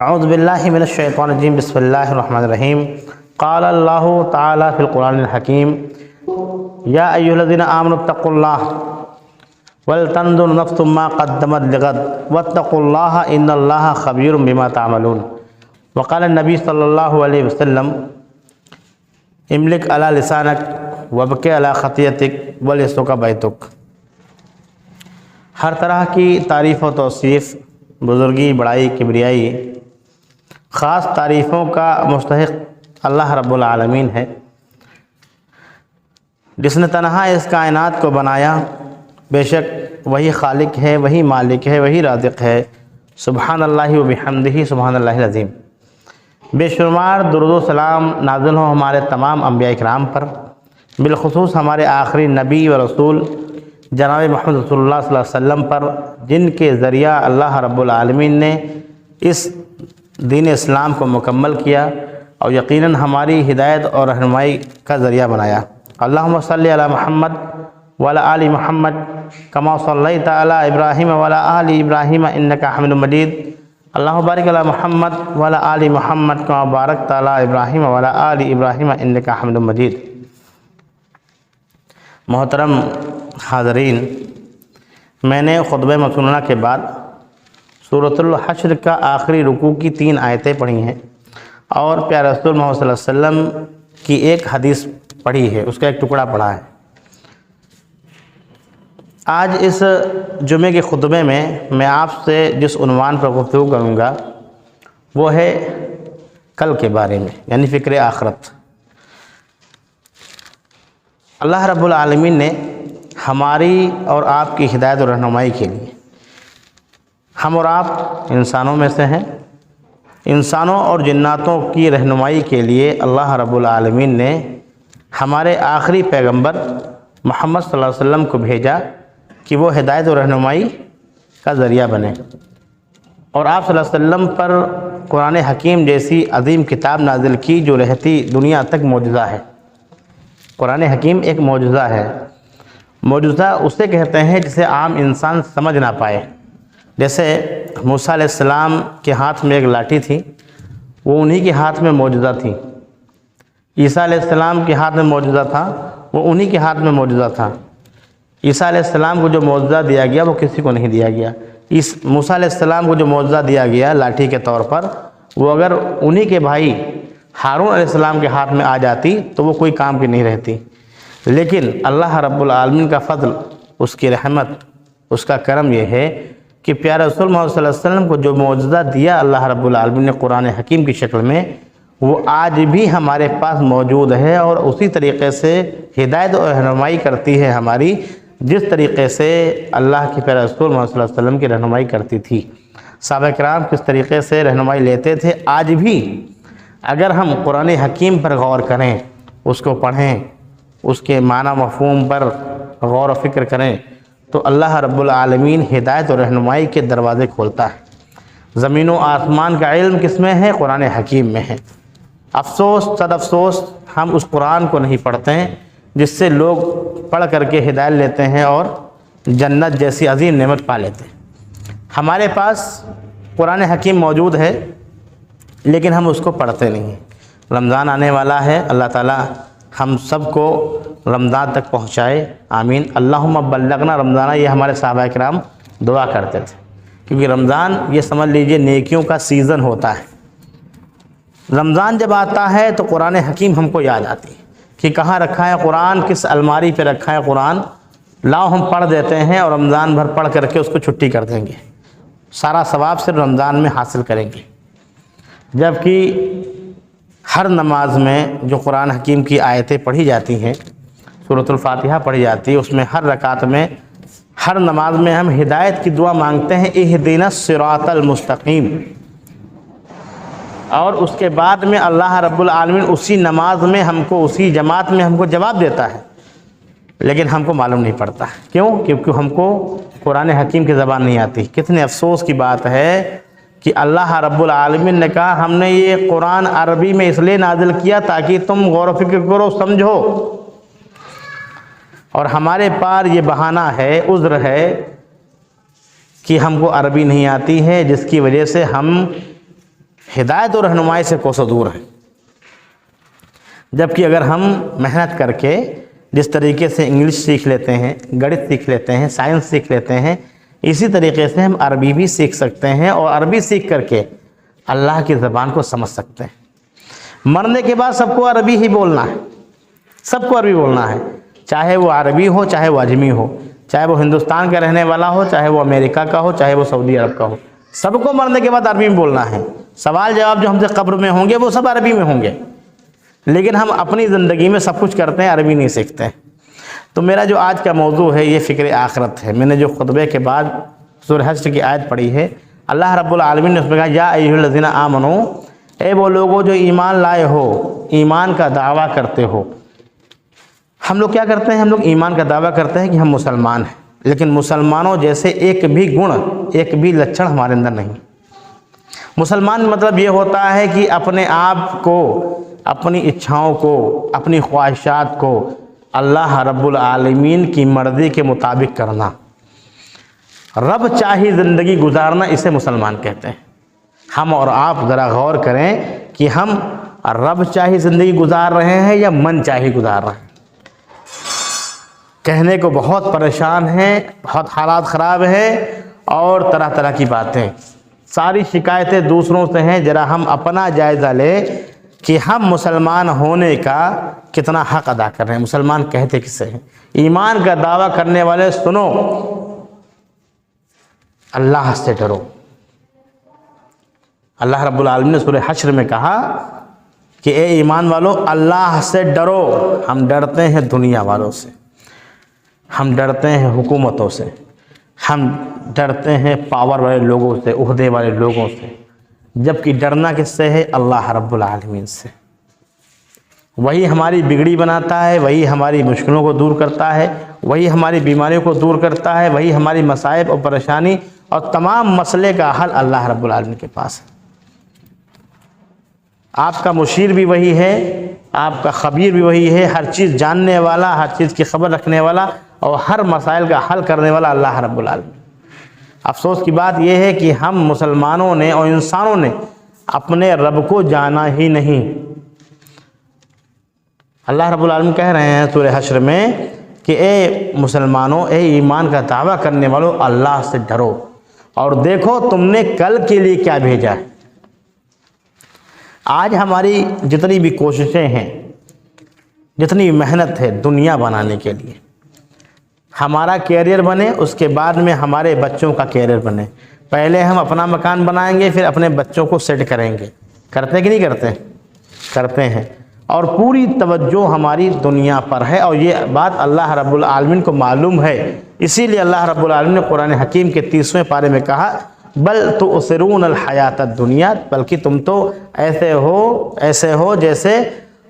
اعوذ باللہ من الشیطان الرجیم بسم اللہ الرحمن الرحیم قال اللہ تعالی فی القرآن الحکیم یا ایھا الذین آمنوا اتقوا اللہ ولتنظر نفس ما قدمت لغد واتقوا اللہ ان اللہ خبیر بما تعملون وقال النبی صلی اللہ علیہ وسلم املک علی لسانک وابکی علی خطیتک وليسعک بیتک۔ ہر طرح کی تعریف و توصیف، بزرگی، بڑائی، کبریائی، خاص تعریفوں کا مستحق اللہ رب العالمین ہے، جس نے تنہا اس کائنات کو بنایا۔ بے شک وہی خالق ہے، وہی مالک ہے، وہی رازق ہے۔ سبحان اللہ و بحمدہ سبحان اللہ العظیم۔ بے شمار درود و سلام نازل ہوں ہمارے تمام انبیاء کرام پر، بالخصوص ہمارے آخری نبی و رسول جناب محمد رسول اللہ صلی اللہ علیہ وسلم پر، جن کے ذریعہ اللہ رب العالمین نے اس دین اسلام کو مکمل کیا اور یقیناً ہماری ہدایت اور رہنمائی کا ذریعہ بنایا۔ اللہم صلی علی محمد وعلی آل محمد کما صلیت علی ابراہیم وعلی آل ابراہیم انک حمید مجید۔ اللہم بارک علی محمد وعلی آل محمد کما بارکت علی ابراہیم وعلی آل ابراہیم انک حمید مجید۔ محترم حاضرین، میں نے خطبہ مسنونہ کے بعد سورۃ الحشر کا آخری رکوع کی 3 آیتیں پڑھی ہیں اور پیارے رسول محمد صلی اللہ علیہ وسلم کی ایک حدیث پڑھی ہے، اس کا ایک ٹکڑا پڑھا ہے۔ آج اس جمعے کے خطبے میں آپ سے جس عنوان پر گفتگو کروں گا وہ ہے کل کے بارے میں، یعنی فکر آخرت۔ اللہ رب العالمین نے ہماری اور آپ کی ہدایت و رہنمائی کے لیے، ہم اور آپ انسانوں میں سے ہیں، انسانوں اور جناتوں کی رہنمائی کے لیے اللہ رب العالمین نے ہمارے آخری پیغمبر محمد صلی اللہ علیہ وسلم کو بھیجا کہ وہ ہدایت و رہنمائی کا ذریعہ بنے، اور آپ صلی اللہ علیہ وسلم پر قرآن حکیم جیسی عظیم کتاب نازل کی جو رہتی دنیا تک معجزہ ہے۔ قرآن حکیم ایک معجزہ ہے۔ معجزہ اسے کہتے ہیں جسے عام انسان سمجھ نہ پائے۔ جیسے موسیٰ علیہ السلام کے ہاتھ میں ایک لاٹھی تھی، وہ انہی کے ہاتھ میں معجزہ تھی۔ عیسیٰ علیہ السلام کے ہاتھ میں معجزہ تھا، وہ انہی کے ہاتھ میں معجزہ تھا۔ عیسیٰ علیہ السلام کو جو معجزہ دیا گیا وہ کسی کو نہیں دیا گیا۔ موسیٰ علیہ السلام کو جو معجزہ دیا گیا لاٹھی کے طور پر، وہ اگر انہی کے بھائی ہارون علیہ السلام کے ہاتھ میں آ جاتی تو وہ کوئی کام کی نہیں رہتی۔ لیکن اللہ رب العالمین کا فضل، اس کی رحمت، اس کا کرم یہ ہے کہ پیارے رسول محمد صلی اللہ علیہ وسلم کو جو معجزہ دیا اللہ رب العالمین نے قرآن حکیم کی شکل میں، وہ آج بھی ہمارے پاس موجود ہے، اور اسی طریقے سے ہدایت اور رہنمائی کرتی ہے ہماری، جس طریقے سے اللہ کے پیارے رسول محمد صلی اللہ علیہ وسلم کی رہنمائی کرتی تھی۔ صحابہ کرام کس طریقے سے رہنمائی لیتے تھے، آج بھی اگر ہم قرآن حکیم پر غور کریں، اس کو پڑھیں، اس کے معنی مفہوم پر غور و فکر کریں، تو اللہ رب العالمین ہدایت و رہنمائی کے دروازے کھولتا ہے۔ زمین و آسمان کا علم کس میں ہے؟ قرآن حکیم میں ہے۔ افسوس، صد افسوس، ہم اس قرآن کو نہیں پڑھتے ہیں جس سے لوگ پڑھ کر کے ہدایت لیتے ہیں اور جنت جیسی عظیم نعمت پا لیتے ہیں۔ ہمارے پاس قرآن حکیم موجود ہے لیکن ہم اس کو پڑھتے نہیں ہیں۔ رمضان آنے والا ہے، اللہ تعالیٰ ہم سب کو رمضان تک پہنچائے، آمین۔ اللہم بلغنا رمضان، یہ ہمارے صحابہ کرام دعا کرتے تھے، کیونکہ رمضان یہ سمجھ لیجئے نیکیوں کا سیزن ہوتا ہے۔ رمضان جب آتا ہے تو قرآن حکیم ہم کو یاد آتی ہے کہ کہاں رکھا ہے قرآن، کس الماری پہ رکھا ہے قرآن، لاؤ ہم پڑھ دیتے ہیں اور رمضان بھر پڑھ کر کے اس کو چھٹی کر دیں گے، سارا ثواب صرف رمضان میں حاصل کریں گے۔ جبکہ ہر نماز میں جو قرآن حکیم کی آیتیں پڑھی جاتی ہیں، سورۃ الفاتحہ پڑھی جاتی ہے، اس میں ہر رکعت میں، ہر نماز میں ہم ہدایت کی دعا مانگتے ہیں، اہدنا الصراط المستقیم، اور اس کے بعد میں اللہ رب العالمین اسی نماز میں ہم کو، اسی جماعت میں ہم کو جواب دیتا ہے، لیکن ہم کو معلوم نہیں پڑتا۔ کیوں؟ کیونکہ ہم کو قرآن حکیم کی زبان نہیں آتی۔ کتنے افسوس کی بات ہے کہ اللہ رب العالمین نے کہا ہم نے یہ قرآن عربی میں اس لیے نازل کیا تاکہ تم غور و فکر کرو، سمجھو، اور ہمارے پار یہ بہانہ ہے، عذر ہے کہ ہم کو عربی نہیں آتی ہے، جس کی وجہ سے ہم ہدایت و رہنمائی سے کوسوں دور ہیں، جبکہ اگر ہم محنت کر کے جس طریقے سے انگلش سیکھ لیتے ہیں، گڑت سیکھ لیتے ہیں، سائنس سیکھ لیتے ہیں، اسی طریقے سے ہم عربی بھی سیکھ سکتے ہیں اور عربی سیکھ کر کے اللہ کی زبان کو سمجھ سکتے ہیں۔ مرنے کے بعد سب کو عربی ہی بولنا ہے، سب کو عربی بولنا ہے، چاہے وہ عربی ہو، چاہے وہ اجمی ہو، چاہے وہ ہندوستان کا رہنے والا ہو، چاہے وہ امریکہ کا ہو، چاہے وہ سعودی عرب کا ہو، سب کو مرنے کے بعد عربی میں بولنا ہے۔ سوال جواب جو ہم سے قبر میں ہوں گے وہ سب عربی میں ہوں گے، لیکن ہم اپنی زندگی میں سب کچھ کرتے ہیں، عربی نہیں سیکھتے ہیں۔ تو میرا جو آج کا موضوع ہے یہ فکر آخرت ہے۔ میں نے جو خطبے کے بعد سورہ حشر کی آیت پڑھی ہے، اللہ رب العالمین نے اس میں کہا یا ایھا الذین آمنو، اے وہ لوگوں جو ایمان لائے ہو، ایمان کا دعویٰ کرتے ہو۔ ہم لوگ کیا کرتے ہیں؟ ہم لوگ ایمان کا دعویٰ کرتے ہیں کہ ہم مسلمان ہیں، لیکن مسلمانوں جیسے ایک بھی گن، ایک بھی لچھن ہمارے اندر نہیں۔ مسلمان مطلب یہ ہوتا ہے کہ اپنے آپ کو، اپنی اچھاؤں کو، اپنی خواہشات کو اللہ رب العالمین کی مرضی کے مطابق کرنا، رب چاہی زندگی گزارنا، اسے مسلمان کہتے ہیں۔ ہم اور آپ ذرا غور کریں کہ ہم رب چاہی زندگی گزار رہے ہیں یا من چاہی گزار رہے ہیں۔ کہنے کو بہت پریشان ہیں، بہت حالات خراب ہیں اور طرح طرح کی باتیں، ساری شکایتیں دوسروں سے ہیں۔ ذرا ہم اپنا جائزہ لیں کہ ہم مسلمان ہونے کا کتنا حق ادا کر رہے ہیں، مسلمان کہتے کسے ہیں؟ ایمان کا دعویٰ کرنے والے سنو، اللہ سے ڈرو۔ اللہ رب العالمین نے سورہ حشر میں کہا کہ اے ایمان والو اللہ سے ڈرو۔ ہم ڈرتے ہیں دنیا والوں سے، ہم ڈرتے ہیں حکومتوں سے، ہم ڈرتے ہیں پاور والے لوگوں سے، عہدے والے لوگوں سے، جبکہ ڈرنا کس سے ہے؟ اللہ رب العالمین سے۔ وہی ہماری بگڑی بناتا ہے، وہی ہماری مشکلوں کو دور کرتا ہے، وہی ہماری بیماریوں کو دور کرتا ہے، وہی ہماری مصائب اور پریشانی اور تمام مسئلے کا حل اللہ رب العالمین کے پاس ہے۔ آپ کا مشیر بھی وہی ہے، آپ کا خبیر بھی وہی ہے، ہر چیز جاننے والا، ہر چیز کی خبر رکھنے والا اور ہر مسائل کا حل کرنے والا اللہ رب العالمین۔ افسوس کی بات یہ ہے کہ ہم مسلمانوں نے اور انسانوں نے اپنے رب کو جانا ہی نہیں۔ اللہ رب العالمین کہہ رہے ہیں سورہ حشر میں کہ اے مسلمانوں، اے ایمان کا دعویٰ کرنے والوں، اللہ سے ڈرو اور دیکھو تم نے کل کے لیے کیا بھیجا ہے۔ آج ہماری جتنی بھی کوششیں ہیں، جتنی محنت ہے دنیا بنانے کے لیے، ہمارا کیریئر بنے، اس کے بعد میں ہمارے بچوں کا کیریئر بنے۔ پہلے ہم اپنا مکان بنائیں گے، پھر اپنے بچوں کو سیٹ کریں گے۔ کرتے کہ نہیں کرتے؟ کرتے ہیں، اور پوری توجہ ہماری دنیا پر ہے، اور یہ بات اللہ رب العالمین کو معلوم ہے۔ اسی لیے اللہ رب العالمین نے قرآن حکیم کے 30ویں پارے میں کہا بل تؤثرون الحیات الدنیا، بلکہ تم تو ایسے ہو جیسے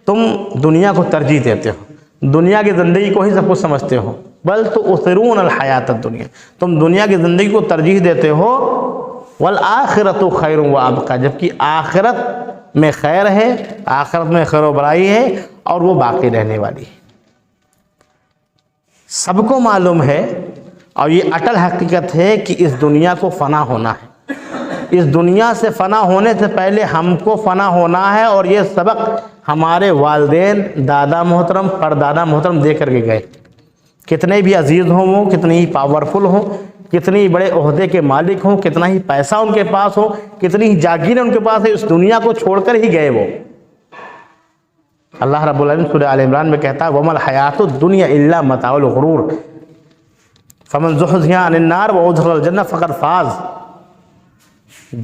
تم دنیا کو ترجیح دیتے ہو، دنیا کی زندگی کو ہی سب کچھ سمجھتے ہو۔ بل تؤثرون الحیات الدنیا، تم دنیا کی زندگی کو ترجیح دیتے ہو، والآخرۃ خیر وابقی، جبکہ آخرت میں خیر ہے، آخرت میں خیر و برائی ہے اور وہ باقی رہنے والی ہے۔ سب کو معلوم ہے اور یہ اٹل حقیقت ہے کہ اس دنیا کو فنا ہونا ہے۔ اس دنیا سے فنا ہونے سے پہلے ہم کو فنا ہونا ہے، اور یہ سبق ہمارے والدین، دادا محترم، پردادا محترم دے کر کے گئے۔ کتنے بھی عزیز ہوں وہ، کتنی ہی پاورفل ہوں، کتنی بڑے عہدے کے مالک ہوں، کتنا ہی پیسہ ان کے پاس ہو، کتنی ہی جاگیریں ان کے پاس ہے، اس دنیا کو چھوڑ کر ہی گئے وہ۔ اللہ رب العالمین سورہ آل عمران میں کہتا ہے وَمَا الْحَيَاةُ الدُّنْيَا إِلَّا مَتَاعُ الْغُرُورِ فَمَنْ زُحْزِحَ عَنِ النَّارِ وَأُدْخِلَ الْجَنَّةَ فَقَدْ فَازَ۔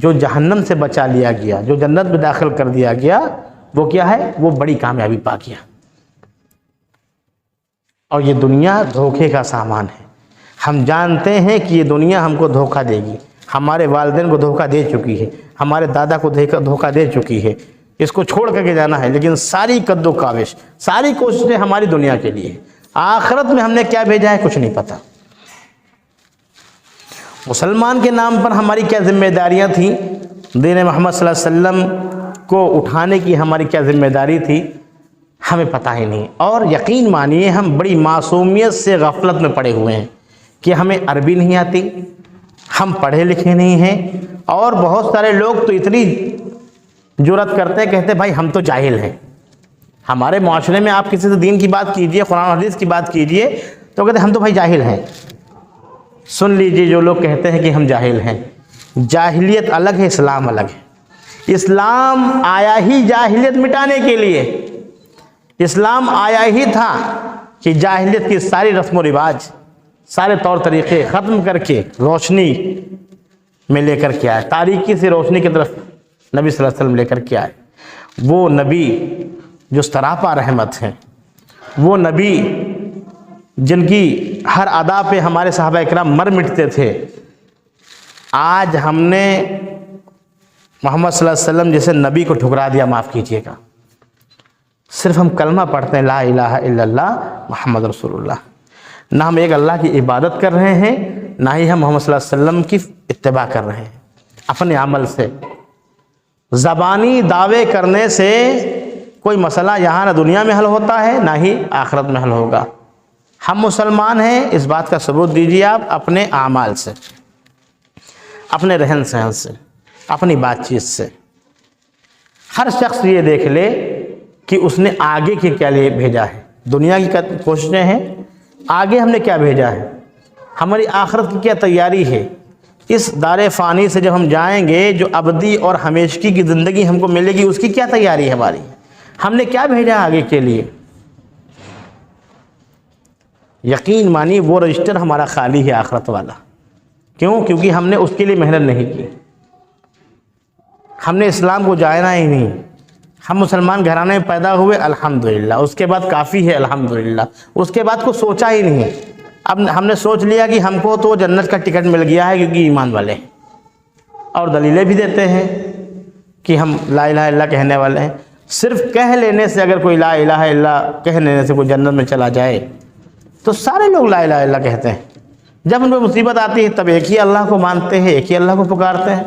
جو جہنم سے بچا لیا گیا، جو جنت میں داخل کر دیا گیا، وہ کیا ہے؟ وہ بڑی کامیابی پا گیا۔ اور یہ دنیا دھوکے کا سامان ہے۔ ہم جانتے ہیں کہ یہ دنیا ہم کو دھوکہ دے گی، ہمارے والدین کو دھوکہ دے چکی ہے، ہمارے دادا کو دھوکہ دے چکی ہے، اس کو چھوڑ کر کے جانا ہے، لیکن ساری قد و کاوش، ساری کوششیں ہماری دنیا کے لیے۔ آخرت میں ہم نے کیا بھیجا ہے کچھ نہیں پتہ۔ مسلمان کے نام پر ہماری کیا ذمہ داریاں تھیں، دین محمد صلی اللہ علیہ وسلم کو اٹھانے کی ہماری کیا ذمہ داری تھی، ہمیں پتہ ہی نہیں۔ اور یقین مانیے ہم بڑی معصومیت سے غفلت میں پڑے ہوئے ہیں کہ ہمیں عربی نہیں آتی، ہم پڑھے لکھے نہیں ہیں، اور بہت سارے لوگ تو اتنی جرأت کرتے کہتے بھائی ہم تو جاہل ہیں. ہمارے معاشرے میں آپ کسی سے دین کی بات کیجئے, قرآن و حدیث کی بات کیجئے تو کہتے ہم تو بھائی جاہل ہیں. سن لیجئے جو لوگ کہتے ہیں کہ ہم جاہل ہیں, جاہلیت الگ ہے, اسلام الگ ہے. اسلام آیا ہی جاہلیت مٹانے کے لیے. اسلام آیا ہی تھا کہ جاہلیت کی ساری رسم و رواج, سارے طور طریقے ختم کر کے روشنی میں لے کر کے آئے, تاریکی سے روشنی کی طرف نبی صلی اللہ علیہ وسلم لے کر کے آئے. وہ نبی جو سراپا رحمت ہیں, وہ نبی جن کی ہر ادا پہ ہمارے صحابہ اکرام مر مٹتے تھے, آج ہم نے محمد صلی اللہ علیہ وسلم جیسے نبی کو ٹھکرا دیا. معاف کیجیے گا, صرف ہم کلمہ پڑھتے ہیں لا الہ الا اللہ محمد رسول اللہ. نہ ہم ایک اللہ کی عبادت کر رہے ہیں, نہ ہی ہم محمد صلی اللہ علیہ وسلم کی اتباع کر رہے ہیں. اپنے عمل سے, زبانی دعوے کرنے سے کوئی مسئلہ یہاں نہ دنیا میں حل ہوتا ہے نہ ہی آخرت میں حل ہوگا. ہم مسلمان ہیں, اس بات کا ثبوت دیجیے آپ اپنے اعمال سے, اپنے رہن سہن سے, اپنی بات چیت سے. ہر شخص یہ دیکھ لے کہ اس نے آگے کے کیا لیے بھیجا ہے. دنیا کی کوششیں ہیں, آگے ہم نے کیا بھیجا ہے, ہماری آخرت کی کیا تیاری ہے. اس دار فانی سے جب ہم جائیں گے, جو ابدی اور ہمیشگی کی زندگی ہم کو ملے گی, اس کی کیا تیاری ہے ہماری, ہم نے کیا بھیجا آگے کے لیے. یقین مانی وہ رجسٹر ہمارا خالی ہے آخرت والا. کیوں؟ کیونکہ ہم نے اس کے لیے محنت نہیں کی, ہم نے اسلام کو جانا ہی نہیں. ہم مسلمان گھرانے میں پیدا ہوئے الحمدللہ, اس کے بعد کافی ہے الحمدللہ, اس کے بعد کو سوچا ہی نہیں. اب ہم نے سوچ لیا کہ ہم کو تو جنت کا ٹکٹ مل گیا ہے کیونکہ ایمان والے ہیں, اور دلیلیں بھی دیتے ہیں کہ ہم لا الہ الا اللہ کہنے والے ہیں. صرف کہہ لینے سے اگر کوئی لا الہ الا اللہ کہہ لینے سے کوئی جنت میں چلا جائے تو سارے لوگ لا الہ الا اللہ کہتے ہیں. جب ان پہ مصیبت آتی ہے تب ایک ہی اللہ کو مانتے ہیں, ایک ہی اللہ کو پکارتے ہیں.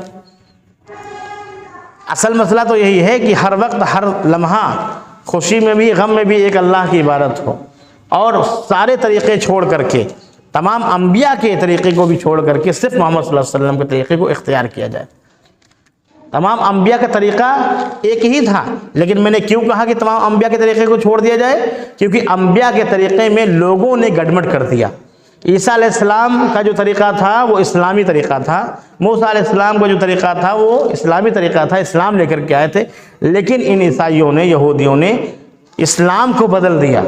اصل مسئلہ تو یہی ہے کہ ہر وقت ہر لمحہ خوشی میں بھی غم میں بھی ایک اللہ کی عبادت ہو, اور سارے طریقے چھوڑ کر کے, تمام انبیاء کے طریقے کو بھی چھوڑ کر کے صرف محمد صلی اللہ علیہ وسلم کے طریقے کو اختیار کیا جائے. تمام انبیاء کا طریقہ ایک ہی تھا, لیکن میں نے کیوں کہا کہ تمام انبیاء کے طریقے کو چھوڑ دیا جائے؟ کیونکہ انبیاء کے طریقے میں لوگوں نے گڑبڑ کر دیا. عیسیٰ علیہ السلام کا جو طریقہ تھا وہ اسلامی طریقہ تھا, موسیٰ علیہ السلام کا جو طریقہ تھا وہ اسلامی طریقہ تھا, اسلام لے کر کے آئے تھے. لیکن ان عیسائیوں نے, یہودیوں نے اسلام کو بدل دیا.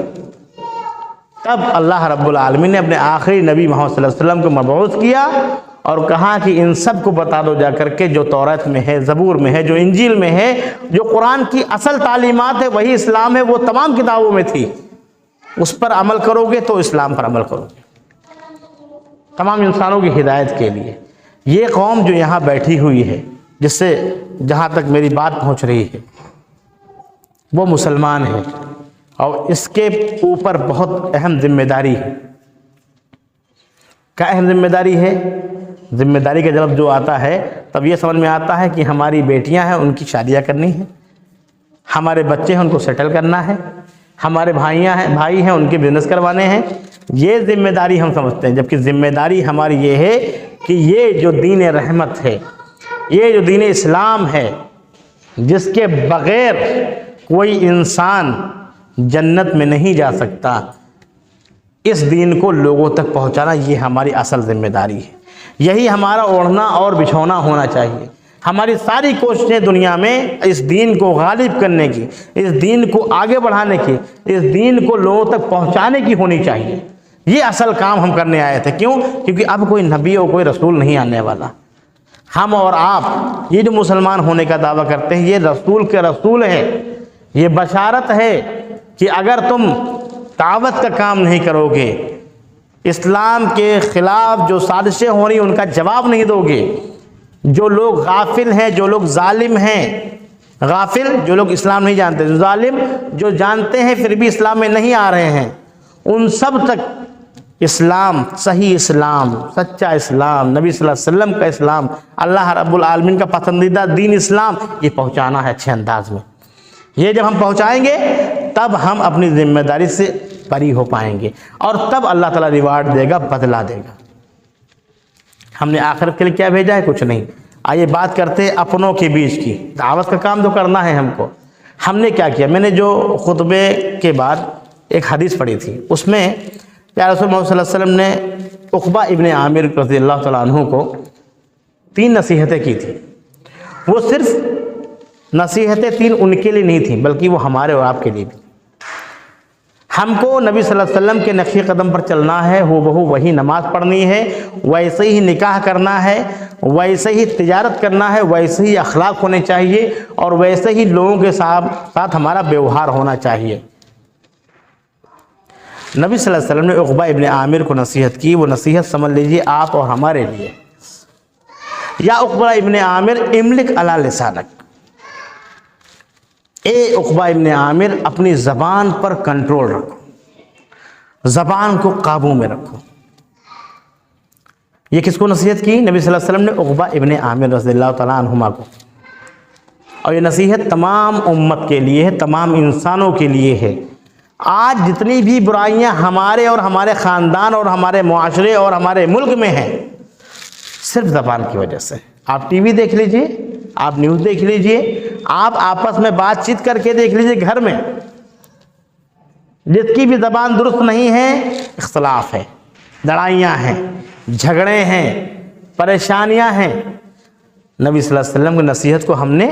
تب اللہ رب العالمین نے اپنے آخری نبی محمد صلی اللہ علیہ وسلم کو مبعوث کیا اور کہا کہ ان سب کو بتا دو جا کر کے جو توریت میں ہے, زبور میں ہے, جو انجیل میں ہے, جو قرآن کی اصل تعلیمات ہے وہی اسلام ہے, وہ تمام کتابوں میں تھی. اس پر عمل کرو گے تو اسلام پر عمل کرو گے, تمام انسانوں کی ہدایت کے لیے. یہ قوم جو یہاں بیٹھی ہوئی ہے, جس سے جہاں تک میری بات پہنچ رہی ہے, وہ مسلمان ہے, اور اس کے اوپر بہت اہم ذمہ داری ہے. کیا اہم ذمہ داری ہے؟ ذمہ داری کا جب جو آتا ہے تب یہ سمجھ میں آتا ہے کہ ہماری بیٹیاں ہیں, ان کی شادیاں کرنی ہیں, ہمارے بچے ہیں ان کو سیٹل کرنا ہے, ہمارے بھائی ہیں ان کے بزنس کروانے ہیں. یہ ذمہ داری ہم سمجھتے ہیں, جبکہ ذمہ داری ہماری یہ ہے کہ یہ جو دین رحمت ہے, یہ جو دین اسلام ہے, جس کے بغیر کوئی انسان جنت میں نہیں جا سکتا, اس دین کو لوگوں تک پہنچانا یہ ہماری اصل ذمہ داری ہے. یہی ہمارا اوڑھنا اور بچھونا ہونا چاہیے. ہماری ساری کوششیں دنیا میں اس دین کو غالب کرنے کی, اس دین کو آگے بڑھانے کی, اس دین کو لوگوں تک پہنچانے کی ہونی چاہیے. یہ اصل کام ہم کرنے آئے تھے. کیوں؟ کیونکہ اب کوئی نبی اور کوئی رسول نہیں آنے والا. ہم اور آپ یہ جو مسلمان ہونے کا دعویٰ کرتے ہیں, یہ رسول کے رسول ہیں. یہ بشارت ہے کہ اگر تم دعوت کا کام نہیں کرو گے, اسلام کے خلاف جو سازشیں ہو رہی ان کا جواب نہیں دو گے, جو لوگ غافل ہیں, جو لوگ ظالم ہیں, غافل جو لوگ اسلام نہیں جانتے, ظالم جو جانتے ہیں پھر بھی اسلام میں نہیں آ رہے ہیں, ان سب تک اسلام, صحیح اسلام, سچا اسلام, نبی صلی اللہ علیہ وسلم کا اسلام, اللہ رب العالمین کا پسندیدہ دین اسلام, یہ پہنچانا ہے اچھے انداز میں. یہ جب ہم پہنچائیں گے تب ہم اپنی ذمہ داری سے بری ہو پائیں گے, اور تب اللہ تعالیٰ ریوارڈ دے گا, بدلہ دے گا. ہم نے آخرت کے لیے کیا بھیجا ہے؟ کچھ نہیں. آئیے بات کرتے ہیں اپنوں کے بیچ کی۔ دعوت کا کام تو کرنا ہے ہم کو۔ ہم نے کیا کیا؟ میں نے جو خطبے کے بعد ایک حدیث پڑھی تھی، اس میں پیارے رسول محمد صلی اللہ علیہ وسلم نے عقبہ ابن عامر رضی اللہ تعالیٰ عنہ کو 3 نصیحتیں کی تھی۔ وہ صرف نصیحتیں 3 ان کے لیے نہیں تھیں، بلکہ وہ ہمارے اور آپ کے لیے بھی۔ ہم کو نبی صلی اللہ علیہ وسلم کے نقش قدم پر چلنا ہے، ہو بہو وہی نماز پڑھنی ہے، ویسے ہی نکاح کرنا ہے، ویسے ہی تجارت کرنا ہے، ویسے ہی اخلاق ہونے چاہیے، اور ویسے ہی لوگوں کے ساتھ ہمارا بیوہار ہونا چاہیے۔ نبی صلی اللہ علیہ وسلم نے عقبہ ابن عامر کو نصیحت کی۔ وہ نصیحت سمجھ لیجئے آپ اور ہمارے لیے۔ یا عقبہ ابن عامر املک علی لسانک، اے عقبہ ابن عامر اپنی زبان پر کنٹرول رکھو، زبان کو قابو میں رکھو۔ یہ کس کو نصیحت کی؟ نبی صلی اللہ علیہ وسلم نے عقبہ ابن عامر رضی اللہ تعالیٰ عنہما کو۔ اور یہ نصیحت تمام امت کے لیے ہے، تمام انسانوں کے لیے ہے۔ آج جتنی بھی برائیاں ہمارے اور ہمارے خاندان اور ہمارے معاشرے اور ہمارے ملک میں ہیں، صرف زبان کی وجہ سے۔ آپ ٹی وی دیکھ لیجئے، آپ نیوز دیکھ لیجئے، آپ آپس میں بات چیت کر کے دیکھ لیجئے، گھر میں جس کی بھی زبان درست نہیں ہے، اختلاف ہے، لڑائیاں ہیں، جھگڑے ہیں، پریشانیاں ہیں۔ نبی صلی اللہ علیہ وسلم کی نصیحت کو ہم نے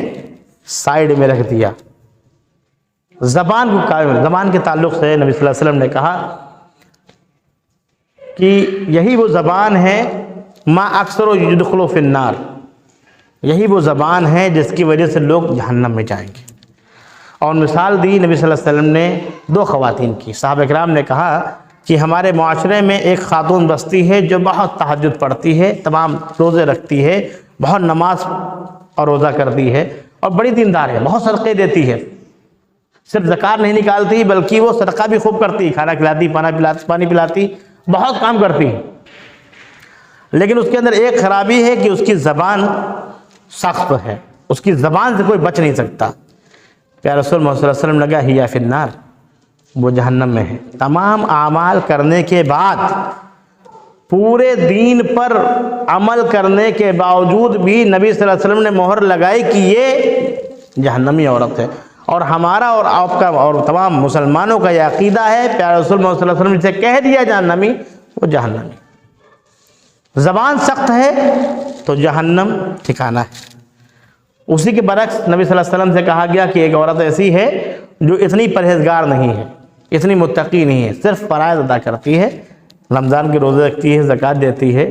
سائیڈ میں رکھ دیا۔ زبان کو قائم، زبان کے تعلق سے نبی صلی اللہ علیہ وسلم نے کہا کہ یہی وہ زبان ہے ما اکثر یدخل فی النار، یہی وہ زبان ہے جس کی وجہ سے لوگ جہنم میں جائیں گے۔ اور مثال دی نبی صلی اللہ علیہ وسلم نے 2 خواتین کی۔ صحابہ کرام نے کہا کہ ہمارے معاشرے میں ایک خاتون بستی ہے جو بہت تہجد پڑھتی ہے، تمام روزے رکھتی ہے، بہت نماز اور روزہ کرتی ہے، اور بڑی دیندار ہے، بہت صدقے دیتی ہے، صرف زکوٰۃ نہیں نکالتی بلکہ وہ صدقہ بھی خوب کرتی، کھانا کھلاتی، پانی پلاتی، بہت کام کرتی ہے۔ لیکن اس کے اندر ایک خرابی ہے کہ اس کی زبان سخت ہے، اس کی زبان سے کوئی بچ نہیں سکتا۔ پیارے رسول محمد صلی اللہ علیہ وسلم نے کہا ہی فی النار، وہ جہنم میں ہے۔ تمام اعمال کرنے کے بعد، پورے دین پر عمل کرنے کے باوجود بھی نبی صلی اللہ علیہ وسلم نے مہر لگائی کہ یہ جہنمی عورت ہے۔ اور ہمارا اور آپ کا اور تمام مسلمانوں کا یہ عقیدہ ہے، پیارے رسول محمد صلی اللہ علیہ وسلم سے کہہ دیا جہنمی، وہ جہنمی۔ زبان سخت ہے تو جہنم ٹھکانہ ہے۔ اسی کے برعکس نبی صلی اللہ علیہ وسلم سے کہا گیا کہ ایک عورت ایسی ہے جو اتنی پرہیزگار نہیں ہے، اتنی متقی نہیں ہے، صرف فرائض ادا کرتی ہے، رمضان کے روزے رکھتی ہے، زکوٰۃ دیتی ہے،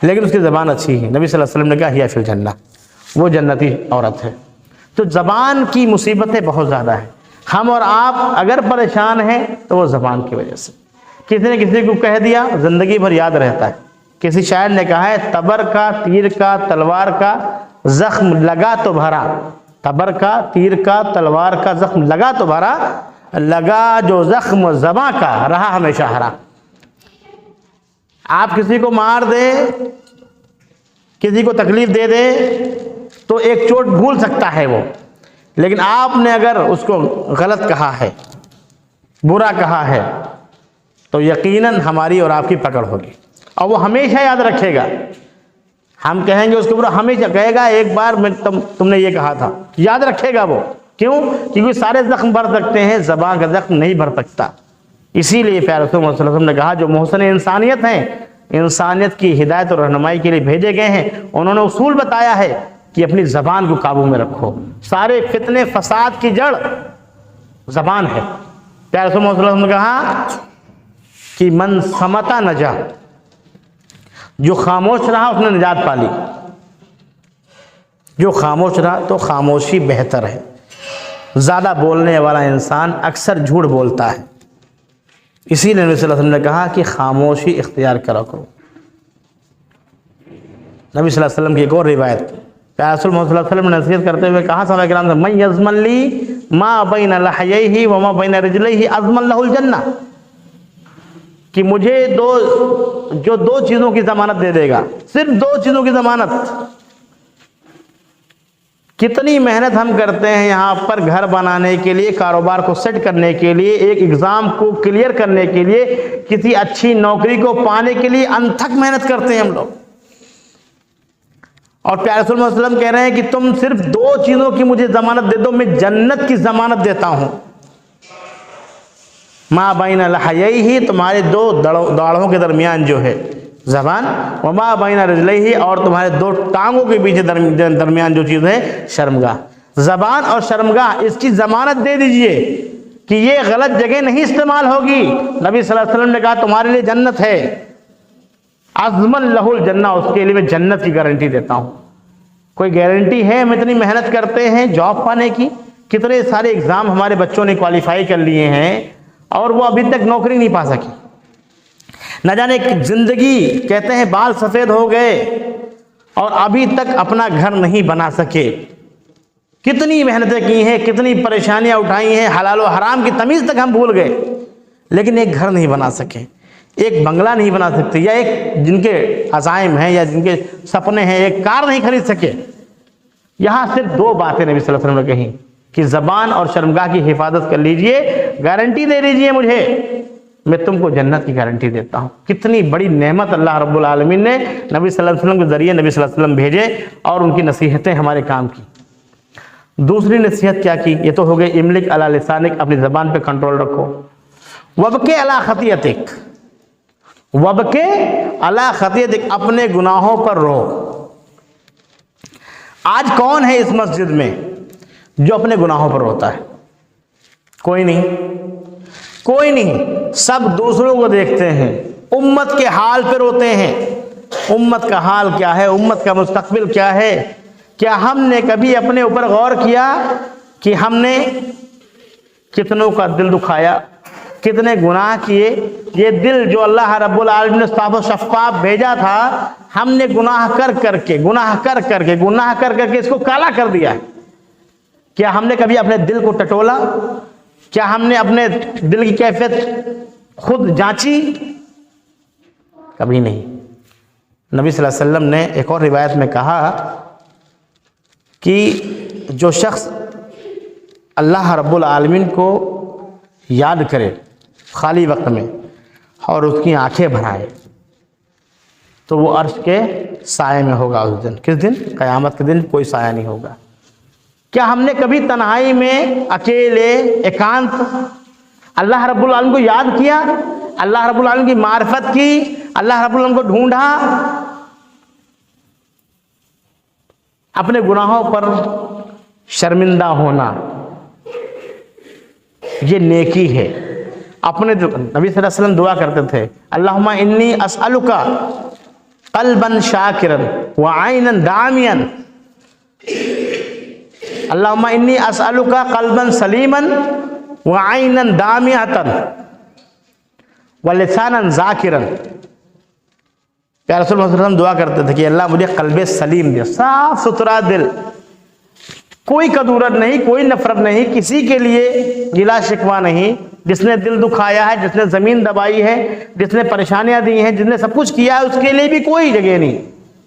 لیکن اس کی زبان اچھی ہے۔ نبی صلی اللہ علیہ وسلم نے کہا ہی فی الجنہ، وہ جنتی عورت ہے۔ تو زبان کی مصیبتیں بہت زیادہ ہیں۔ ہم اور آپ اگر پریشان ہیں تو وہ زبان کی وجہ سے۔ کسی نے کسی کو کہہ دیا، زندگی بھر یاد رہتا ہے۔ کسی شاعر نے کہا ہے تبر کا، تیر کا، تلوار کا زخم لگا تو بھرا، تبر کا، تیر کا، تلوار کا زخم لگا تو بھرا، لگا جو زخم زباں کا رہا ہمیشہ ہرا۔ آپ کسی کو مار دے، کسی کو تکلیف دے دے تو ایک چوٹ بھول سکتا ہے وہ، لیکن آپ نے اگر اس کو غلط کہا ہے، برا کہا ہے، تو یقیناً ہماری اور آپ کی پکڑ ہوگی، اور وہ ہمیشہ یاد رکھے گا۔ ہم کہیں گے اس کے برا، ہمیشہ کہے گا ایک بار میں تم نے یہ کہا تھا، یاد رکھے گا وہ۔ کیوں؟ کیونکہ سارے زخم بھر سکتے ہیں، زبان کا زخم نہیں بھر سکتا۔ اسی لیے پیارے رسول اللہ صلی اللہ علیہ وسلم نے کہا جو محسن انسانیت ہیں، انسانیت کی ہدایت اور رہنمائی کے لیے بھیجے گئے ہیں، انہوں نے اصول بتایا ہے کہ اپنی زبان کو قابو میں رکھو۔ سارے فتنے فساد کی جڑ زبان ہے۔ پیارے رسول اللہ صلی اللہ علیہ وسلم نے کہا کہ من صمتا نجا، جو خاموش رہا اس نے نجات پالی۔ جو خاموش رہا، تو خاموشی بہتر ہے۔ زیادہ بولنے والا انسان اکثر جھوٹ بولتا ہے، اسی لیے نبی صلی اللہ علیہ وسلم نے کہا کہ خاموشی اختیار کرو کرو۔ نبی صلی اللہ علیہ وسلم کی ایک اور روایت، پیارے رسول محمد صلی اللہ علیہ وسلم نے نصیحت کرتے ہوئے کہا صحابہ کرام سے من یضمن لی ما بین لحییہ وما بین رجلیہ اضمن لہ الجنہ، کہ مجھے جو 2 چیزوں کی ضمانت دے دے گا، صرف 2 چیزوں کی ضمانت۔ کتنی محنت ہم کرتے ہیں یہاں پر گھر بنانے کے لیے، کاروبار کو سیٹ کرنے کے لیے، ایک ایگزام کو کلیئر کرنے کے لیے، کسی اچھی نوکری کو پانے کے لیے انتھک محنت کرتے ہیں ہم لوگ، اور پیارے رسول اللہ صلی اللہ علیہ وسلم کہہ رہے ہیں کہ تم صرف 2 چیزوں کی مجھے ضمانت دے دو، میں جنت کی ضمانت دیتا ہوں۔ ما بین لحییہ، تمہارے 2 داڑھوں کے درمیان جو ہے زبان، وما بین رجلیہ، اور تمہارے 2 ٹانگوں کے پیچھے درمیان جو چیز ہے شرمگاہ، زبان اور شرمگاہ، اس کی ضمانت دے دیجئے کہ یہ غلط جگہ نہیں استعمال ہوگی۔ نبی صلی اللہ علیہ وسلم نے کہا تمہارے لیے جنت ہے، عظمن لہ الجنہ، اس کے لیے میں جنت کی گارنٹی دیتا ہوں۔ کوئی گارنٹی ہے؟ ہم اتنی محنت کرتے ہیں جاب پانے کی، کتنے سارے ایگزام ہمارے بچوں نے کوالیفائی کر لیے ہیں اور وہ ابھی تک نوکری نہیں پا سکی، نہ جانے زندگی کہتے ہیں بال سفید ہو گئے اور ابھی تک اپنا گھر نہیں بنا سکے۔ کتنی محنتیں کی ہیں، کتنی پریشانیاں اٹھائی ہیں، حلال و حرام کی تمیز تک ہم بھول گئے، لیکن ایک گھر نہیں بنا سکے، ایک بنگلہ نہیں بنا سکتے، یا ایک جن کے عزائم ہیں یا جن کے سپنے ہیں ایک کار نہیں خرید سکے۔ یہاں صرف 2 باتیں نبی صلی اللہ علیہ وسلم نے کہیں کہ زبان اور شرمگاہ کی حفاظت کر لیجئے، گارنٹی دے دیجئے مجھے، میں تم کو جنت کی گارنٹی دیتا ہوں۔ کتنی بڑی نعمت اللہ رب العالمین نے نبی صلی اللہ علیہ وسلم کے ذریعے نبی صلی اللہ علیہ وسلم بھیجے اور ان کی نصیحتیں ہمارے کام کی۔ دوسری نصیحت کیا کی؟ یہ تو ہو گئی املک علی لسانک، اپنی زبان پہ کنٹرول رکھو، وبکے علی خطیئتک، وبکے علی خطیئتک، اپنے گناہوں پر رو۔ آج کون ہے اس مسجد میں جو اپنے گناہوں پر روتا ہے؟ کوئی نہیں، کوئی نہیں، سب دوسروں کو دیکھتے ہیں، امت کے حال پہ روتے ہیں۔ امت کا حال کیا ہے؟ امت کا مستقبل کیا ہے؟ کیا ہم نے کبھی اپنے اوپر غور کیا کہ ہم نے کتنوں کا دل دکھایا، کتنے گناہ کیے؟ یہ دل جو اللہ رب العالمین نے صاف و شفاف بھیجا تھا، ہم نے گناہ کر کر کے اس کو کالا کر دیا ہے۔ کیا ہم نے کبھی اپنے دل کو ٹٹولا؟ کیا ہم نے اپنے دل کی کیفیت خود جانچی؟ کبھی نہیں۔ نبی صلی اللہ علیہ وسلم نے ایک اور روایت میں کہا کہ جو شخص اللہ رب العالمین کو یاد کرے خالی وقت میں اور اس کی آنکھیں بھرائے تو وہ عرش کے سائے میں ہوگا اس دن۔ کس دن؟ قیامت کے دن کوئی سایہ نہیں ہوگا۔ کیا ہم نے کبھی تنہائی میں اکیلے ایکانت اللہ رب العالمین کو یاد کیا، اللہ رب العالمین کی معرفت کی، اللہ رب العالمین کو ڈھونڈا؟ اپنے گناہوں پر شرمندہ ہونا یہ نیکی ہے۔ اپنے نبی صلی اللہ علیہ وسلم دعا کرتے تھے، اللہم انی اسألک قلبا شاکرا وعینا داعیا، اللہم انی اسألک قلبا سلیما وعینا دامعتا ولسانا ذاکرا۔ پیارے رسول اللہ صلی اللہ علیہ وسلم دعا کرتے تھے کہ اللہ مجھے قلب سلیم دے، صاف ستھرا دل، کوئی کدورت نہیں، کوئی نفرت نہیں، کسی کے لیے گلا شکوہ نہیں، جس نے دل دکھایا ہے، جس نے زمین دبائی ہے، جس نے پریشانیاں دی ہیں، جس نے سب کچھ کیا ہے، اس کے لیے بھی کوئی جگہ نہیں،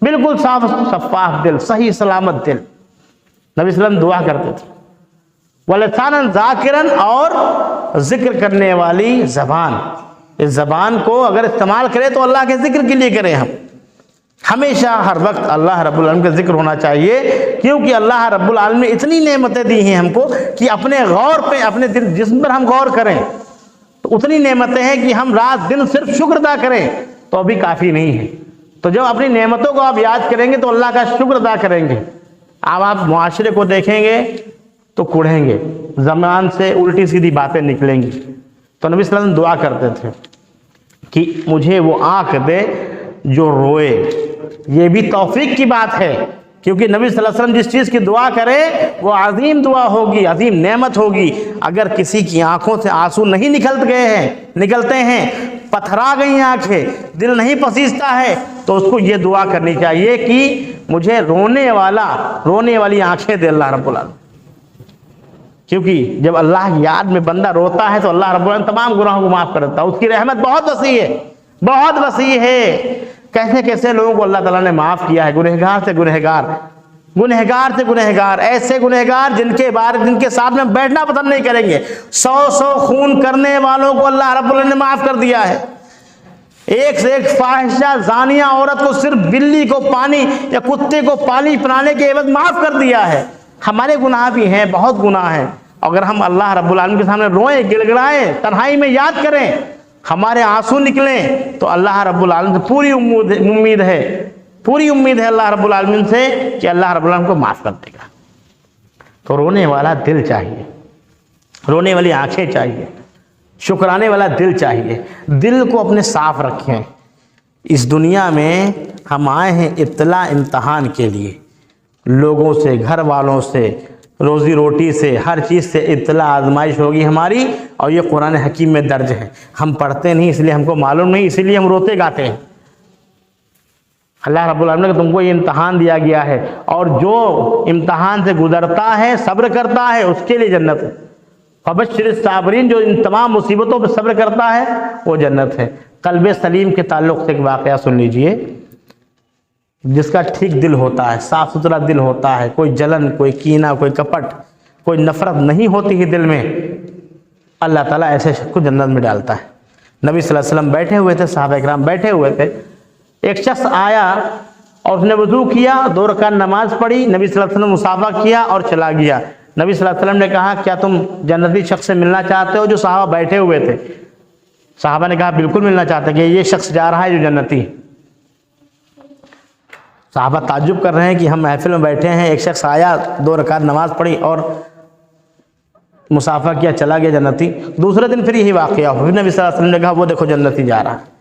بالکل صاف شفاف دل، صحیح سلامت دل۔ نبی صلی اللہ علیہ وسلم دعا کرتے تھے وَلِسَانًا ذَاكِرًا، اور ذکر کرنے والی زبان۔ اس زبان کو اگر استعمال کرے تو اللہ کے ذکر کے لیے کریں، ہم ہمیشہ ہر وقت اللہ رب العالمین کا ذکر ہونا چاہیے، کیونکہ اللہ رب العالمین نے اتنی نعمتیں دی ہیں ہم کو کہ اپنے غور پہ، اپنے جسم پر ہم غور کریں تو اتنی نعمتیں ہیں کہ ہم رات دن صرف شکر ادا کریں تو ابھی کافی نہیں ہے۔ تو جب اپنی نعمتوں کو آپ یاد کریں گے تو اللہ کا شکر ادا کریں گے۔ اب آپ معاشرے کو دیکھیں گے تو کڑھیں گے، زبان سے الٹی سیدھی باتیں نکلیں گی۔ تو نبی صلی اللہ علیہ وسلم دعا کرتے تھے کہ مجھے وہ آنکھ دے جو روئے۔ یہ بھی توفیق کی بات ہے، کیونکہ نبی صلی اللہ علیہ وسلم جس چیز کی دعا کرے وہ عظیم دعا ہوگی، عظیم نعمت ہوگی۔ اگر کسی کی آنکھوں سے آنسو نہیں نکلتے ہیں، پتھرا گئی آنکھیں، دل نہیں پسیجتا ہے، تو اس کو یہ دعا کرنی چاہیے کہ مجھے رونے والی آنکھیں دے اللہ رب العالمین۔ کیونکہ جب اللہ کی یاد میں بندہ روتا ہے تو اللہ رب العالمین تمام گناہوں کو معاف کر دیتا ہے۔ اس کی رحمت بہت وسیع ہے، بہت وسیع ہے۔ کیسے کیسے لوگوں کو اللہ تعالیٰ نے معاف کیا ہے، گنہگار سے گنہگار، ایسے گنہگار جن کے ساتھ میں بیٹھنا پسند نہیں کریں گے۔ 100 خون کرنے والوں کو اللہ رب العالمین نے معاف کر دیا ہے۔ ایک سے ایک فاحشہ زانیہ عورت کو صرف بلی کو پانی یا کتے کو پانی پلانے کے عوض معاف کر دیا ہے۔ ہمارے گناہ بھی ہیں، بہت گناہ ہیں، اگر ہم اللہ رب العالمین کے سامنے روئیں، گڑگڑائیں، تنہائی میں یاد کریں، ہمارے آنسو نکلیں، تو اللہ رب العالمین سے پوری امید ہے اللہ رب العالمین سے کہ اللہ رب العالمین کو معاف کر دے گا۔ تو رونے والا دل چاہیے، رونے والی آنکھیں چاہیے، شکرانے والا دل چاہیے۔ دل کو اپنے صاف رکھیں۔ اس دنیا میں ہم آئے ہیں ابتلا امتحان کے لیے، لوگوں سے، گھر والوں سے، روزی روٹی سے، ہر چیز سے ابتلا آزمائش ہوگی ہماری، اور یہ قرآن حکیم میں درج ہے۔ ہم پڑھتے نہیں اس لیے ہم کو معلوم نہیں، اسی لیے ہم روتے گاتے ہیں۔ اللہ رب العالمین نے تم کو یہ امتحان دیا گیا ہے، اور جو امتحان سے گزرتا ہے، صبر کرتا ہے، اس کے لیے جنت ہے۔ فبشر الصابرین، جو ان تمام مصیبتوں پہ صبر کرتا ہے وہ جنت ہے۔ قلب سلیم کے تعلق سے ایک واقعہ سن لیجئے۔ جس کا ٹھیک دل ہوتا ہے، صاف ستھرا دل ہوتا ہے، کوئی جلن، کوئی کینہ، کوئی کپٹ، کوئی نفرت نہیں ہوتی ہے دل میں، اللہ تعالیٰ ایسے شخص کو جنت میں ڈالتا ہے۔ نبی صلی اللہ علیہ وسلم بیٹھے ہوئے تھے، صحابہ اکرام بیٹھے ہوئے تھے، ایک شخص آیا اور اس نے وضو کیا، 2 رکعت نماز پڑھی، نبی صلی اللہ علیہ وسلم مصافحہ کیا اور چلا گیا۔ نبی صلی اللہ علیہ وسلم نے کہا کیا تم جنتی شخص سے ملنا چاہتے ہو جو صحابہ بیٹھے ہوئے تھے؟ صحابہ نے کہا بالکل ملنا چاہتے ہیں، کہ یہ شخص جا رہا ہے جو جنتی ہے۔ صحابہ تعجب کر رہے ہیں کہ ہم محفل میں بیٹھے ہیں، ایک شخص آیا، 2 رکعت نماز پڑھی اور مصافحہ کیا، چلا گیا جنتی۔ دوسرے دن پھر یہی واقعہ ہوا، پھر نبی صلی اللہ علیہ وسلم نے کہا وہ دیکھو جنتی جا رہا ہے۔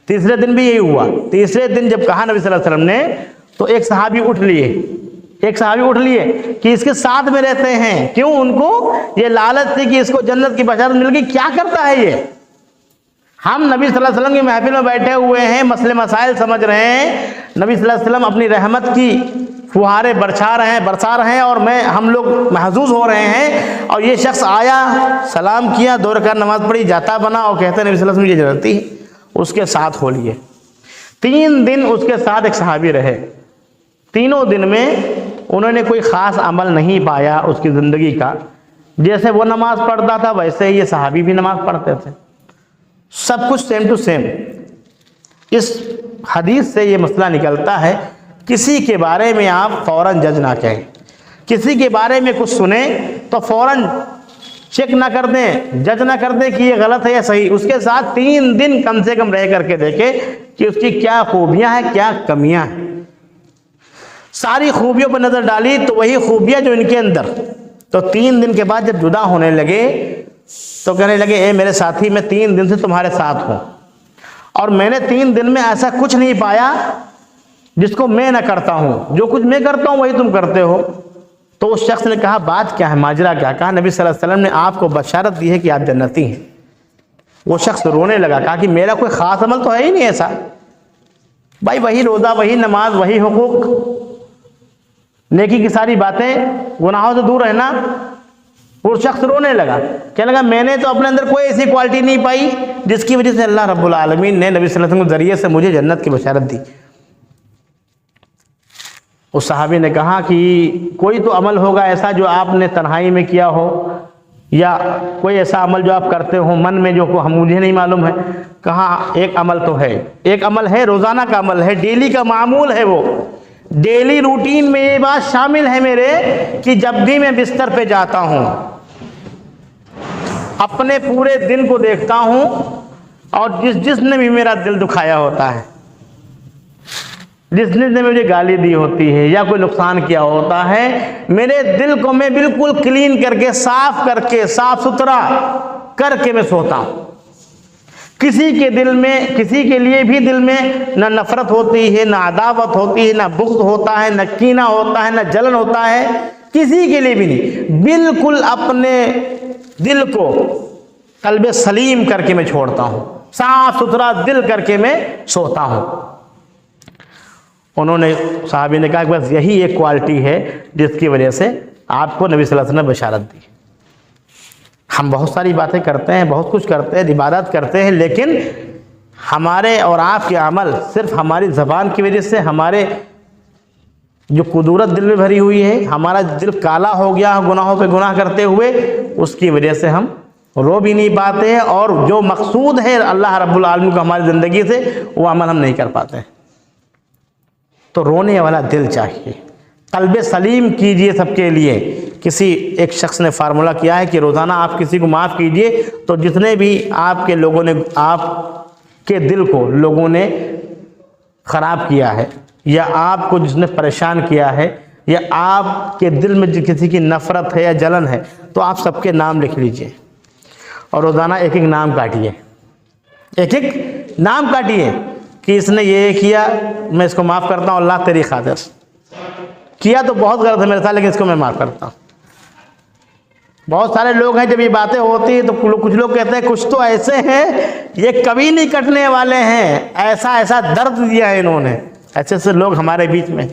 تیسرے دن بھی یہی ہوا۔ تیسرے دن جب کہا نبی صلی اللہ علیہ وسلم نے، تو ایک صحابی اٹھ لیے کہ اس کے ساتھ میں رہتے ہیں، کیوں؟ ان کو یہ لالچ تھی کہ اس کو جنت کی بشارت مل گئی، کیا کرتا ہے یہ؟ ہم نبی صلی اللہ علیہ وسلم کی محفل میں بیٹھے ہوئے ہیں، مسئلے مسائل سمجھ رہے ہیں، نبی صلی اللہ علیہ وسلم اپنی رحمت کی فہارے برسا رہے ہیں، اور ہم لوگ محظوظ ہو رہے ہیں، اور یہ شخص آیا، سلام کیا، 2 رکعت نماز پڑھی، جاتا بنا، اور کہتے ہیں نبی صلی اللہ علیہ وسلم یہ جنتی ہے، اس کے ساتھ ہو لیے۔ 3 دن اس کے ساتھ ایک صحابی رہے۔ تینوں دن میں انہوں نے کوئی خاص عمل نہیں پایا اس کی زندگی کا، جیسے وہ نماز پڑھتا تھا ویسے یہ صحابی بھی نماز پڑھتے تھے، سب کچھ سیم ٹو سیم۔ اس حدیث سے یہ مسئلہ نکلتا ہے، کسی کے بارے میں آپ فوراً جج نہ کہیں، کسی کے بارے میں کچھ سنیں تو فوراً چیک نہ کر دیں، جج نہ کر دیں کہ یہ غلط ہے یا صحیح، اس کے ساتھ 3 دن کم سے کم رہ کر کے دیکھیں کہ اس کی کیا خوبیاں ہیں، کیا کمیاں ہیں۔ ساری خوبیوں پر نظر ڈالی تو وہی خوبیاں جو ان کے اندر، تو 3 دن کے بعد جب جدا ہونے لگے تو کہنے لگے اے میرے ساتھی، میں 3 دن سے تمہارے ساتھ ہوں، اور میں نے 3 دن میں ایسا کچھ نہیں پایا جس کو میں نہ کرتا ہوں، جو کچھ میں کرتا ہوں وہی تم کرتے ہو۔ تو اس شخص نے کہا بات کیا ہے، ماجرا کیا؟ کہا نبی صلی اللہ علیہ وسلم نے آپ کو بشارت دی ہے کہ آپ جنتی ہیں۔ وہ شخص رونے لگا، کہا کہ میرا کوئی خاص عمل تو ہے ہی نہیں ایسا، بھائی وہی روزہ، وہی نماز، وہی حقوق، نیکی کی ساری باتیں، گناہوں سے دور رہنا۔ وہ شخص رونے لگا، کہنے لگا میں نے تو اپنے اندر کوئی ایسی کوالٹی نہیں پائی جس کی وجہ سے اللہ رب العالمین نے نبی صلی اللہ علیہ وسلم کے ذریعے سے مجھے جنت کی بشارت دی۔ اس صحابی نے کہا کہ کوئی تو عمل ہوگا ایسا جو آپ نے تنہائی میں کیا ہو، یا کوئی ایسا عمل جو آپ کرتے ہو من میں جو مجھے نہیں معلوم ہے۔ کہا ایک عمل تو ہے، ایک عمل ہے، روزانہ کا عمل ہے، ڈیلی کا معمول ہے، وہ ڈیلی روٹین میں یہ بات شامل ہے میرے کہ جب بھی میں بستر پہ جاتا ہوں اپنے پورے دن کو دیکھتا ہوں، اور جس نے بھی میرا دل دکھایا ہوتا ہے، جس نے مجھے گالی دی ہوتی ہے یا کوئی نقصان کیا ہوتا ہے، میرے دل کو میں بالکل کلین کر کے، صاف کر کے، صاف ستھرا کر کے میں سوتا ہوں۔ کسی کے دل میں، کسی کے لیے بھی دل میں نہ نفرت ہوتی ہے، نہ عداوت ہوتی ہے، نہ بغض ہوتا ہے، نہ کینہ ہوتا ہے، نہ جلن ہوتا ہے، کسی کے لیے بھی نہیں۔ بالکل اپنے دل کو قلب سلیم کر کے میں چھوڑتا ہوں، صاف ستھرا دل کر کے میں سوتا ہوں۔ انہوں نے، صحابی نے کہا کہ بس یہی ایک کوالٹی ہے جس کی وجہ سے آپ کو نبی صلی اللہ علیہ وسلم نے بشارت دی۔ ہم بہت ساری باتیں کرتے ہیں، بہت کچھ کرتے ہیں، عبادت کرتے ہیں، لیکن ہمارے اور آپ کے عمل صرف ہماری زبان کی وجہ سے، ہمارے جو قدورت دل میں بھری ہوئی ہے، ہمارا دل کالا ہو گیا گناہوں پہ گناہ کرتے ہوئے، اس کی وجہ سے ہم رو بھی نہیں پاتے ہیں، اور جو مقصود ہے اللہ رب العالمین کو ہماری زندگی سے، وہ عمل ہم نہیں کر پاتے ہیں۔ تو رونے والا دل چاہیے، قلب سلیم کیجئے سب کے لیے۔ کسی ایک شخص نے فارمولہ کیا ہے کہ روزانہ آپ کسی کو معاف کیجئے تو جتنے بھی آپ کے لوگوں نے، آپ کے دل کو لوگوں نے خراب کیا ہے، یا آپ کو جس نے پریشان کیا ہے، یا آپ کے دل میں کسی کی نفرت ہے یا جلن ہے، تو آپ سب کے نام لکھ لیجئے اور روزانہ ایک ایک نام کاٹیے، ایک ایک نام کاٹیے کہ اس نے یہ کیا، میں اس کو معاف کرتا ہوں اللہ تیری خاطر، کیا تو بہت غلط ہے میرے ساتھ لیکن اس کو میں معاف کرتا ہوں۔ بہت سارے لوگ ہیں جب یہ باتیں ہوتی ہیں تو کچھ لوگ کہتے ہیں کچھ تو ایسے ہیں یہ کبھی نہیں کٹنے والے ہیں، ایسا ایسا درد دیا ہے انہوں نے، ایسے ایسے لوگ ہمارے بیچ میں،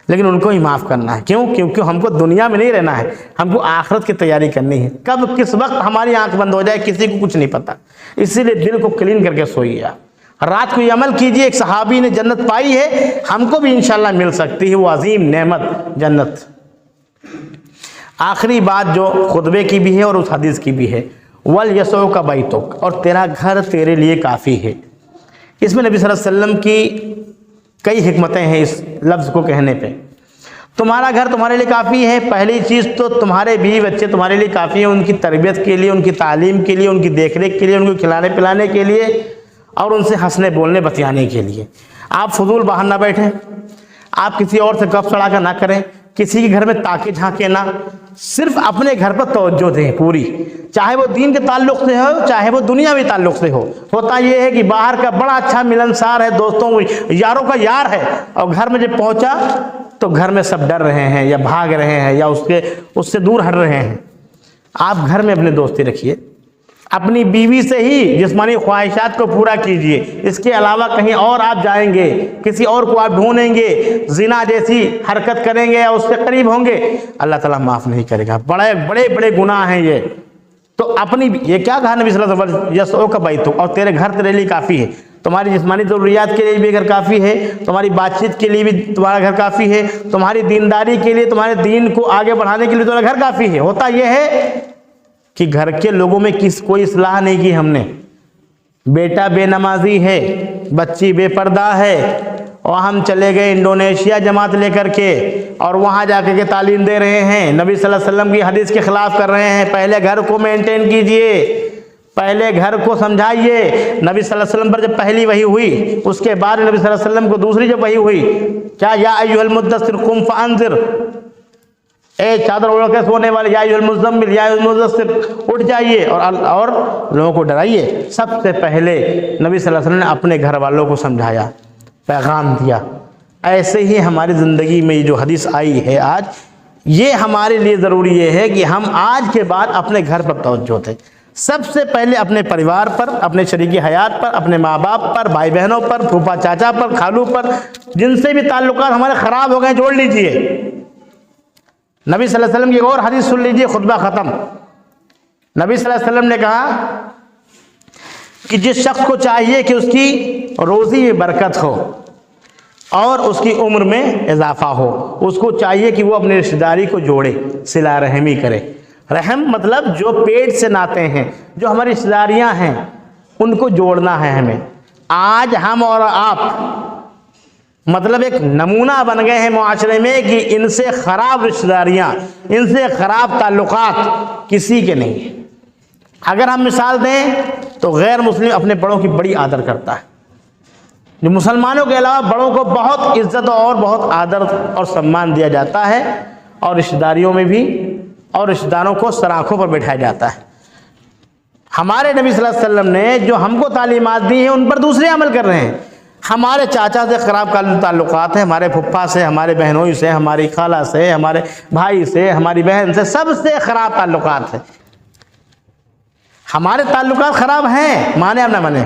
لیکن ان کو ہی معاف کرنا ہے۔ کیوں؟ کیونکہ ہم کو دنیا میں نہیں رہنا ہے، ہم کو آخرت کی تیاری کرنی ہے۔ کب کس وقت ہماری آنکھ بند ہو جائے کسی کو کچھ نہیں پتہ، اسی لیے دل کو کلین کر کے سوئیے آپ، رات کو یہ عمل کیجئے۔ ایک صحابی نے جنت پائی ہے، ہم کو بھی انشاءاللہ مل سکتی ہے وہ عظیم نعمت جنت۔ آخری بات جو خطبے کی بھی ہے اور اس حدیث کی بھی ہے، وَلْيَسُعُكَ بَيْتُكَ، اور تیرا گھر تیرے لیے کافی ہے۔ اس میں نبی صلی اللہ علیہ وسلم کی کئی حکمتیں ہیں اس لفظ کو کہنے پہ۔ تمہارا گھر تمہارے لیے کافی ہے، پہلی چیز تو تمہارے بیوی بچے تمہارے لیے کافی ہیں، ان کی تربیت کے لیے، ان کی تعلیم کے لیے، ان کی دیکھ ریکھ کے لیے، ان کو کھلانے پلانے کے لیے، اور ان سے ہنسنے بولنے بتیانے کے لیے۔ آپ فضول باہر نہ بیٹھیں، آپ کسی اور سے گپ سڑا کر نہ کریں، کسی کے گھر میں تاکے جھانکے نہ، صرف اپنے گھر پر توجہ دیں پوری، چاہے وہ دین کے تعلق سے ہو چاہے وہ دنیاوی تعلق سے ہو۔ ہوتا یہ ہے کہ باہر کا بڑا اچھا ملنسار ہے، دوستوں یاروں کا یار ہے، اور گھر میں جب پہنچا تو گھر میں سب ڈر رہے ہیں یا بھاگ رہے ہیں یا اس سے دور ہٹ رہے ہیں۔ آپ گھر میں اپنے دوستی رکھیے، اپنی بیوی سے ہی جسمانی خواہشات کو پورا کیجئے، اس کے علاوہ کہیں اور آپ جائیں گے، کسی اور کو آپ ڈھونڈیں گے، زنا جیسی حرکت کریں گے یا اس سے قریب ہوں گے، اللہ تعالیٰ معاف نہیں کرے گا۔ بڑے بڑے بڑے گناہ ہیں یہ۔ تو اپنی یہ کیا کہا نبی صلی اللہ علیہ وسلم، یسعک بیتک، اور تیرے گھر تیرے لیے کافی ہے، تمہاری جسمانی ضروریات کے لیے بھی گھر کافی ہے، تمہاری بات چیت کے لیے بھی تمہارا گھر کافی ہے، تمہاری دینداری کے لیے، تمہارے دین کو آگے بڑھانے کے لیے تمہارا گھر کافی ہے۔ ہوتا یہ ہے کہ گھر کے لوگوں میں کوئی اصلاح نہیں کی ہم نے، بیٹا بے نمازی ہے، بچی بے پردہ ہے، اور ہم چلے گئے انڈونیشیا جماعت لے کر کے اور وہاں جا کے تعلیم دے رہے ہیں، نبی صلی اللہ علیہ وسلم کی حدیث کے خلاف کر رہے ہیں۔ پہلے گھر کو مینٹین کیجئے، پہلے گھر کو سمجھائیے۔ نبی صلی اللہ علیہ وسلم پر جب پہلی وحی ہوئی، اس کے بعد نبی صلی اللہ علیہ وسلم کو دوسری جب وحی ہوئی، کیا یا ایھا المدثر قم فانذر، اے چادر اوڑھ کے سونے والے، یا ایھا المزمل، یا ایھا المدثر، اٹھ جائیے اور لوگوں کو ڈرائیے۔ سب سے پہلے نبی صلی اللہ علیہ وسلم نے اپنے گھر والوں کو سمجھایا، پیغام دیا۔ ایسے ہی ہماری زندگی میں یہ جو حدیث آئی ہے آج، یہ ہمارے لیے ضروری یہ ہے کہ ہم آج کے بعد اپنے گھر پر توجہ دیں، سب سے پہلے اپنے پریوار پر، اپنے شریک حیات پر، اپنے ماں باپ پر، بھائی بہنوں پر، پھوپھا چاچا پر، خالو پر، جن سے بھی تعلقات ہمارے خراب ہو گئے جوڑ لیجئے۔ نبی صلی اللہ علیہ وسلم کی اور حدیث سن لیجئے، خطبہ ختم۔ نبی صلی اللہ علیہ وسلم نے کہا کہ جس شخص کو چاہیے کہ اس کی روزی میں برکت ہو اور اس کی عمر میں اضافہ ہو، اس کو چاہیے کہ وہ اپنی رشتہ داری کو جوڑے، صلہ رحمی کرے۔ رحم مطلب جو پیٹ سے ناتے ہیں، جو ہماری رشتہ داریاں ہیں، ان کو جوڑنا ہے ہمیں۔ آج ہم اور آپ مطلب ایک نمونہ بن گئے ہیں معاشرے میں کہ ان سے خراب رشتہ داریاں، ان سے خراب تعلقات کسی کے نہیں ہیں۔ اگر ہم مثال دیں تو غیر مسلم اپنے بڑوں کی بڑی آدر کرتا ہے، جو مسلمانوں کے علاوہ بڑوں کو بہت عزت اور بہت آدر اور سمان دیا جاتا ہے، اور رشتہ داریوں میں بھی، اور رشتہ داروں کو سر آنکھوں پر بٹھایا جاتا ہے۔ ہمارے نبی صلی اللہ علیہ وسلم نے جو ہم کو تعلیمات دی ہیں ان پر دوسرے عمل کر رہے ہیں۔ ہمارے چاچا سے خراب تعلقات ہیں، ہمارے پھپھا سے، ہمارے بہنوئی سے، ہماری خالہ سے، ہمارے بھائی سے، ہماری بہن سے، سب سے خراب تعلقات ہیں۔ ہمارے تعلقات خراب ہیں، مانے اب نہ مانے،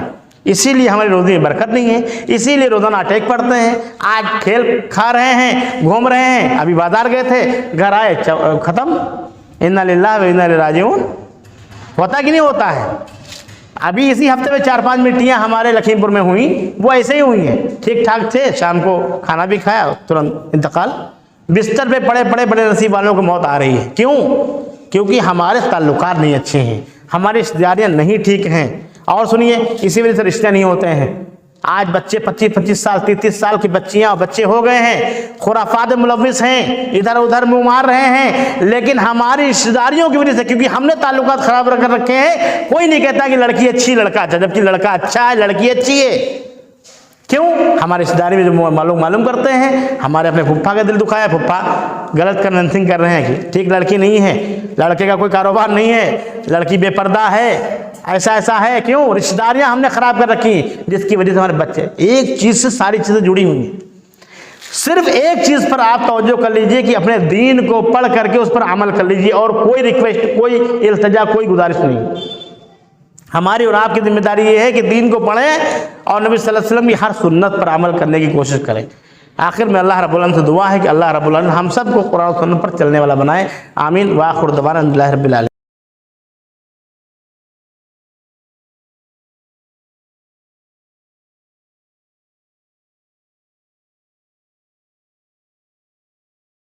اسی لیے ہماری روزی میں برکت نہیں ہے، اسی لیے روزانہ اٹیک پڑتے ہیں۔ آج کھیل کھا رہے ہیں، گھوم رہے ہیں، ابھی بازار گئے تھے، گھر آئے ختم۔ انا للہ و انا الیہ راجعون۔ ہوتا کہ نہیں ہوتا ہے؟ ابھی اسی ہفتے میں 4-5 مٹیاں ہمارے لکھیم پور میں ہوئیں، وہ ایسے ہی ہوئی ہیں، ٹھیک ٹھاک تھے، شام کو کھانا بھی کھایا، ترنت انتقال، بستر پہ پڑے پڑے بڑے نصیب والوں کو موت آ رہی ہے۔ کیوں؟ کیونکہ ہمارے تعلقات نہیں اچھے ہیں، ہماری رشتہ داریاں نہیں ٹھیک ہیں، اور سنیے اسی وجہ سے رشتے نہیں ہوتے ہیں۔ آج بچے 25 سال 33 سال کی بچیاں اور بچے ہو گئے ہیں، خرافات ملوث ہیں، ادھر ادھر منہ مار رہے ہیں، لیکن ہماری رشتہ داریوں کی وجہ سے، کیونکہ ہم نے تعلقات خراب کر رکھے ہیں۔ کوئی نہیں کہتا کہ لڑکی اچھی لڑکا اچھا، جبکہ لڑکا اچھا ہے لڑکی اچھی ہے۔ کیوں؟ ہمارے رشتہ داری میں جو معلوم کرتے ہیں، ہمارے اپنے پھپھا کا دل دکھایا، پھپھا غلط کنونسنگ کر رہے ہیں کہ ٹھیک لڑکی نہیں ہے، لڑکے کا کوئی کاروبار نہیں ہے، لڑکی بے پردہ ہے، ایسا ہے۔ کیوں؟ رشتہ داریاں ہم نے خراب کر رکھی ہیں، جس کی وجہ سے ہمارے بچے، ایک چیز سے ساری چیزیں جڑی ہوئی ہیں۔ صرف ایک چیز پر آپ توجہ کر لیجئے کہ اپنے دین کو پڑھ کر کے اس پر عمل کر لیجئے، اور کوئی ریکویسٹ، کوئی التجا، کوئی گزارش نہیں۔ ہماری اور آپ کی ذمہ داری یہ ہے کہ دین کو پڑھیں اور نبی صلی اللہ علیہ وسلم کی ہر سنت پر عمل کرنے کی کوشش کریں۔ آخر میں اللہ رب العالمین سے دعا ہے کہ اللہ رب العالمین ہم سب کو قرآن و سنت پر چلنے والا بنائے۔ آمین۔ وآخر دعوانا الحمد للہ رب العالمین۔